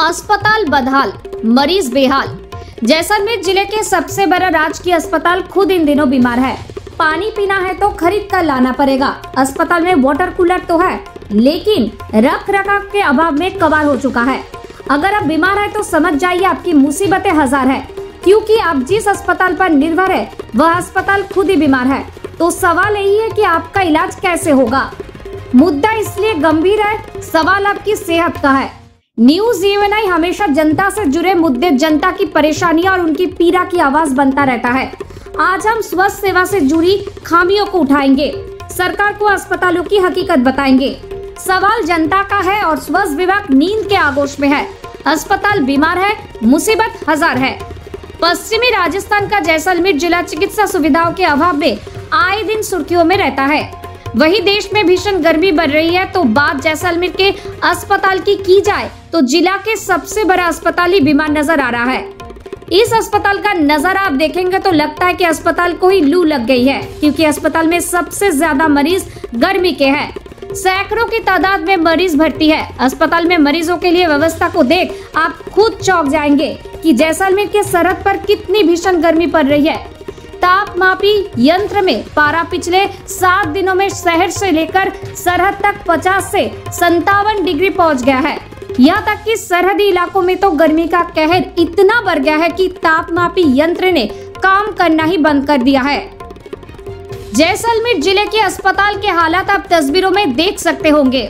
अस्पताल बदहाल, मरीज बेहाल। जैसलमेर जिले के सबसे बड़ा राजकीय अस्पताल खुद इन दिनों बीमार है। पानी पीना है तो खरीद कर लाना पड़ेगा। अस्पताल में वाटर कूलर तो है, लेकिन रख रखाव के अभाव में कबाड़ हो चुका है। अगर आप बीमार है तो समझ जाइए आपकी मुसीबतें हजार है, क्योंकि आप जिस अस्पताल पर निर्भर है वह अस्पताल खुद ही बीमार है। तो सवाल यही है कि आपका इलाज कैसे होगा। मुद्दा इसलिए गंभीर है, सवाल आपकी सेहत का है। न्यूज़ UNI हमेशा जनता से जुड़े मुद्दे, जनता की परेशानियां और उनकी पीड़ा की आवाज बनता रहता है। आज हम स्वास्थ्य सेवा से जुड़ी खामियों को उठाएंगे, सरकार को अस्पतालों की हकीकत बताएंगे। सवाल जनता का है और स्वास्थ्य विभाग नींद के आगोश में है। अस्पताल बीमार है, मुसीबत हजार है। पश्चिमी राजस्थान का जैसलमेर जिला चिकित्सा सुविधाओं के अभाव में आए दिन सुर्खियों में रहता है। वही देश में भीषण गर्मी बढ़ रही है, तो बात जैसलमेर के अस्पताल की जाए तो जिला के सबसे बड़ा अस्पताल ही बीमार नजर आ रहा है। इस अस्पताल का नजारा आप देखेंगे तो लगता है कि अस्पताल को ही लू लग गई है, क्योंकि अस्पताल में सबसे ज्यादा मरीज गर्मी के हैं। सैकड़ों की तादाद में मरीज भर्ती है। अस्पताल में मरीजों के लिए व्यवस्था को देख आप खुद चौंक जाएंगे कि जैसलमेर के सरहद पर कितनी भीषण गर्मी पड़ रही है। तापमापी यंत्र में पारा पिछले 7 दिनों में शहर से लेकर सरहद तक 50 से 57 डिग्री पहुंच गया है। यहाँ तक कि सरहदी इलाकों में तो गर्मी का कहर इतना बढ़ गया है कि तापमापी यंत्र ने काम करना ही बंद कर दिया है। जैसलमेर जिले के अस्पताल के हालात आप तस्वीरों में देख सकते होंगे।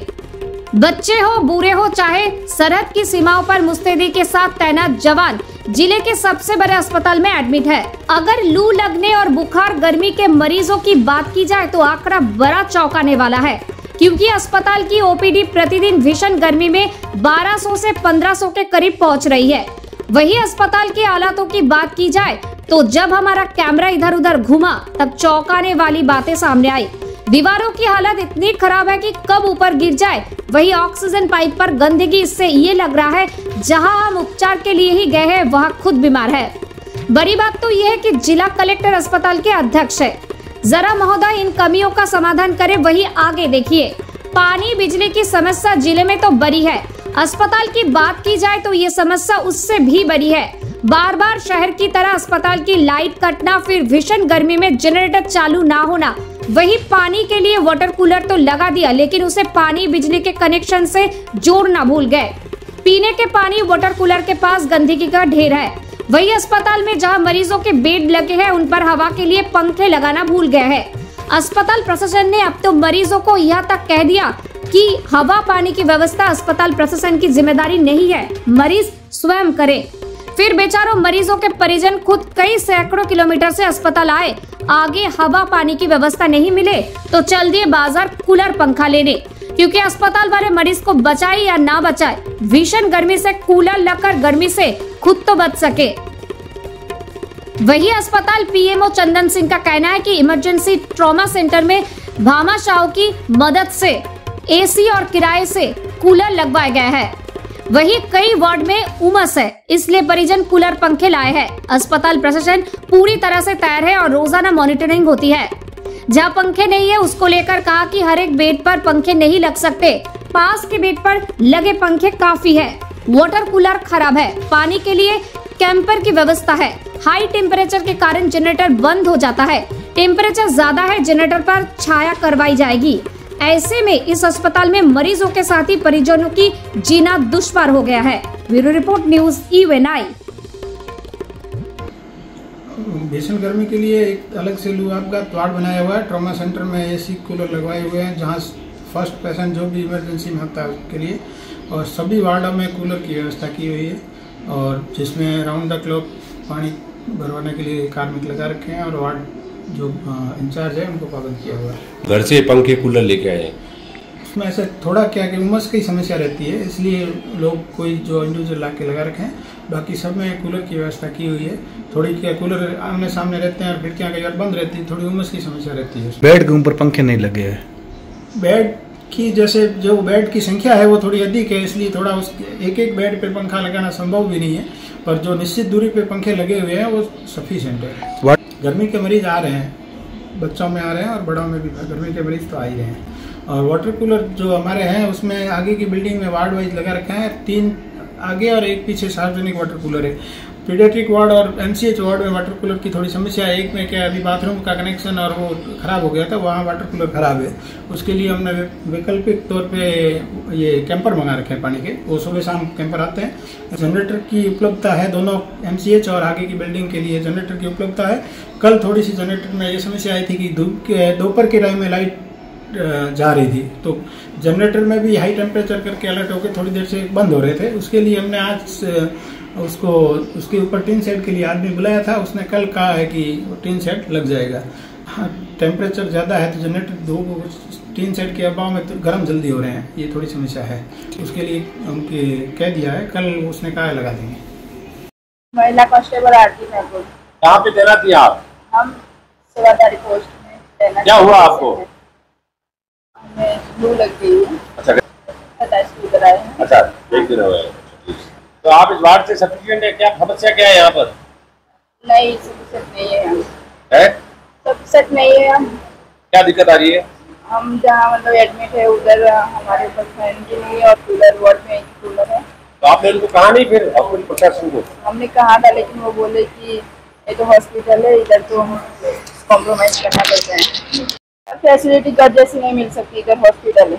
बच्चे हो, बूढ़े हो, चाहे सरहद की सीमाओं पर मुस्तैदी के साथ तैनात जवान जिले के सबसे बड़े अस्पताल में एडमिट है। अगर लू लगने और बुखार गर्मी के मरीजों की बात की जाए तो आंकड़ा बड़ा चौंकाने वाला है, क्योंकि अस्पताल की OPD प्रतिदिन भीषण गर्मी में 1200 से 1500 के करीब पहुंच रही है। वही अस्पताल के हालातों की बात की जाए तो जब हमारा कैमरा इधर उधर घूमा तब चौंकाने वाली बातें सामने आई। दीवारों की हालत इतनी खराब है कि कब ऊपर गिर जाए। वही ऑक्सीजन पाइप पर गंदगी, इससे ये लग रहा है जहां हम उपचार के लिए ही गए हैं वहां खुद बीमार है। बड़ी बात तो ये है कि जिला कलेक्टर अस्पताल के अध्यक्ष है। जरा महोदय इन कमियों का समाधान करे। वही आगे देखिए, पानी बिजली की समस्या जिले में तो बड़ी है। अस्पताल की बात की जाए तो ये समस्या उससे भी बड़ी है। बार बार शहर की तरह अस्पताल की लाइट कटना, फिर भीषण गर्मी में जनरेटर चालू ना होना। वही पानी के लिए वाटर कूलर तो लगा दिया, लेकिन उसे पानी बिजली के कनेक्शन से जोड़ना भूल गए। पीने के पानी वाटर कूलर के पास गंदगी का ढेर है। वही अस्पताल में जहां मरीजों के बेड लगे हैं उन पर हवा के लिए पंखे लगाना भूल गए हैं। अस्पताल प्रशासन ने अब तो मरीजों को यह तक कह दिया कि हवा पानी की व्यवस्था अस्पताल प्रशासन की जिम्मेदारी नहीं है, मरीज स्वयं करे। फिर बेचारों मरीजों के परिजन खुद कई सैकड़ों किलोमीटर से अस्पताल आए, आगे हवा पानी की व्यवस्था नहीं मिले तो चल दिए बाजार कूलर पंखा लेने, क्योंकि अस्पताल वाले मरीज को बचाए या ना बचाए, भीषण गर्मी से कूलर लगकर गर्मी से खुद तो बच सके। वही अस्पताल PMO चंदन सिंह का कहना है कि इमरजेंसी ट्रॉमा सेंटर में भामाशाहों की मदद से AC और किराए से कूलर लगवाए गए हैं। वही कई वार्ड में उमस है, इसलिए परिजन कूलर पंखे लाए हैं। अस्पताल प्रशासन पूरी तरह से तैयार है और रोजाना मॉनिटरिंग होती है। जहां पंखे नहीं है उसको लेकर कहा कि हर एक बेड पर पंखे नहीं लग सकते, पास के बेड पर लगे पंखे काफी है। वाटर कूलर खराब है, पानी के लिए कैंपर की व्यवस्था है। हाई टेम्परेचर के कारण जनरेटर बंद हो जाता है। टेम्परेचर ज्यादा है, जनरेटर पर छाया करवाई जाएगी। ऐसे में इस अस्पताल में मरीजों के साथ ही परिजनों की जीना दुश्वार हो गया है। Bureau report news UNI। भीषण गर्मी के लिए एक अलग से लुआब का वार्ड बनाया हुआ है। ट्रॉमा सेंटर में AC कूलर लगवाए हुए हैं, जहां फर्स्ट पेशेंट जो भी इमरजेंसी में होता है उसके लिए, और सभी वार्डों में कूलर की व्यवस्था की हुई है, और जिसमें राउंड द क्लॉक पानी भरवाने के लिए कार्मिक लगा रखे हैं और वार्ड जो इंचार्ज है उनको पाबंद किया हुआ है। घर से पंखे कूलर लेके आए, उसमें ऐसे थोड़ा क्या कि उमस की समस्या रहती है, इसलिए लोग कोई जो इंडिविजुअल ला के लगा रखे हैं। बाकी सब में कूलर की व्यवस्था की हुई है। थोड़ी क्या कूलर आमने सामने रहते हैं और खिड़कियाँ कई बार बंद रहती है, थोड़ी उमस की समस्या रहती है। बेड के ऊपर पंखे नहीं लगे हैं। बेड की जैसे जो बेड की संख्या है वो थोड़ी अधिक है, इसलिए थोड़ा उस एक बेड पे पंखा लगाना संभव भी नहीं है, पर जो निश्चित दूरी पे पंखे लगे हुए हैं वो सफिशिएंट है। गर्मी के मरीज आ रहे हैं, बच्चों में आ रहे हैं और बड़ों में भी गर्मी के मरीज तो आ ही रहे हैं। और वाटर कूलर जो हमारे हैं उसमें आगे की बिल्डिंग में वार्ड वाइज लगा रखा है। 3 आगे और एक पीछे सार्वजनिक वाटर कूलर है। पीडियाट्रिक वार्ड और एमसीएच वार्ड में वाटर कूलर की थोड़ी समस्या है। एक में क्या अभी बाथरूम का कनेक्शन और वो खराब हो गया था, वहाँ वाटर कूलर खराब है। उसके लिए हमने वैकल्पिक तौर पे ये कैंपर मंगा रखे हैं पानी के, वो सुबह शाम कैंपर आते हैं। जनरेटर की उपलब्धता है दोनों एमसीएच और आगे की बिल्डिंग के लिए जनरेटर की उपलब्धता है। कल थोड़ी सी जनरेटर में ये समस्या आई थी कि दोपहर के टाइम में लाइट जा रही थी, तो जनरेटर में भी हाई टेम्परेचर करके अलर्ट होकर थोड़ी देर से बंद हो रहे थे। उसके लिए हमने आज उसको उसके ऊपर टीन शेड के लिए आदमी बुलाया था। उसने कल कहा है कि टीन शेड लग जाएगा। हाँ, टेम्परेचर ज़्यादा है तो जनरेटर टीन शेड के अभाव में तो गर्म जल्दी हो रहे हैं, ये थोड़ी समस्या है। उसके लिए उनके कह दिया है, कल उसने कहा है लगा देंगे। महिला कांस्टेबल आरती महबूब। कहाँ पे तैनात थी आप? हम सेवादारी पोस्ट में तैनात। क्या हुआ आपको? हमें लू लग गई है। अच्छा, 27 को कराए हैं। अच्छा, एक दिन हो गया। तो आप इस वार्ड से सफिशिएंट है क्या? समस्या क्या है यहाँ पर? नहीं, सफिशिएंट नहीं है। हम है सफिशिएंट नहीं है। हम क्या दिक्कत आ रही है? हम जहाँ मतलब एडमिट है उधर हमारे ऊपर फैन भी नहीं है और कूलर वार्ड में एक कूलर है। तो आपने उनको कहा नहीं फिर अपने प्रशासन को? हमने कहा था, लेकिन वो बोले कि ये तो हॉस्पिटल है, इधर तो कॉम्प्रोमाइज करना पड़ता है। फैसिलिटी घर जैसी नहीं मिल सकती, इधर हॉस्पिटल है।